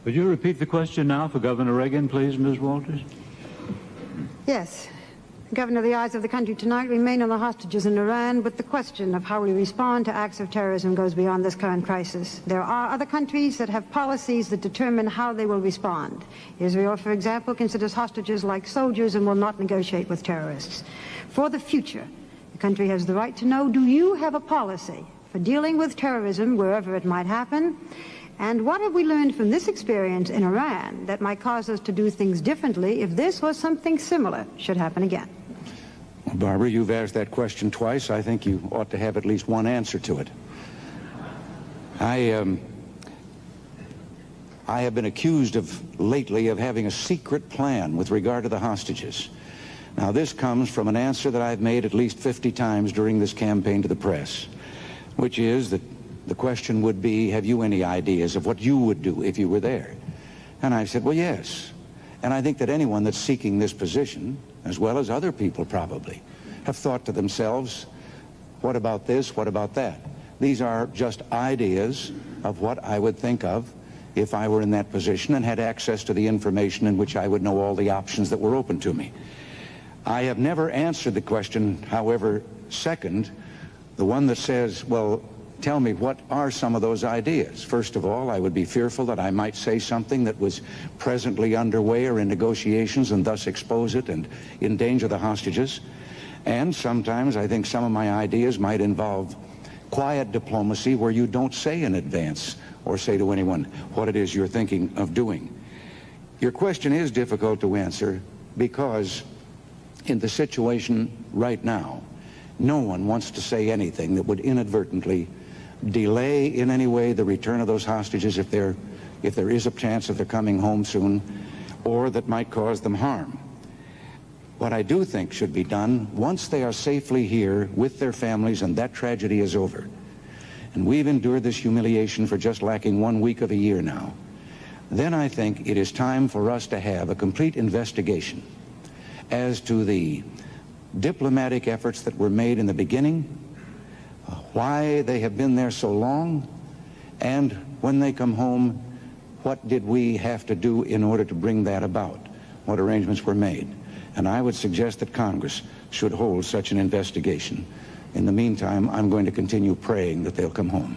Would you repeat the question now for Governor Reagan, please, Ms. Walters? Yes. Governor, the eyes of the country tonight remain on the hostages in Iran, but the question of how we respond to acts of terrorism goes beyond this current crisis. There are other countries that have policies that determine how they will respond. Israel, for example, considers hostages like soldiers and will not negotiate with terrorists. For the future, the country has the right to know, do you have a policy for dealing with terrorism wherever it might happen? And what have we learned from this experience in Iran that might cause us to do things differently if this or something similar should happen again? Well, Barbara, you've asked that question twice. I think you ought to have at least one answer to it. I have been accused lately of having a secret plan with regard to the hostages. Now, this comes from an answer that I've made at least 50 times during this campaign to the press, which is that the question would be, have you any ideas of what you would do if you were there? And I said, well, yes. And I think that anyone that's seeking this position, as well as other people probably, have thought to themselves, what about this, what about that? These are just ideas of what I would think of if I were in that position and had access to the information in which I would know all the options that were open to me. I have never answered the question, however, second, the one that says, well, tell me, what are some of those ideas? First of all, I would be fearful that I might say something that was presently underway or in negotiations and thus expose it and endanger the hostages. And sometimes I think some of my ideas might involve quiet diplomacy where you don't say in advance or say to anyone what it is you're thinking of doing. Your question is difficult to answer because in the situation right now, no one wants to say anything that would inadvertently delay in any way the return of those hostages if there is a chance of their coming home soon, or that might cause them harm. What I do think should be done, once they are safely here with their families and that tragedy is over, and we've endured this humiliation for just lacking 1 week of a year now, then I think it is time for us to have a complete investigation as to the diplomatic efforts that were made in the beginning, why they have been there so long, and when they come home, what did we have to do in order to bring that about? What arrangements were made? And I would suggest that Congress should hold such an investigation. In the meantime, I'm going to continue praying that they'll come home.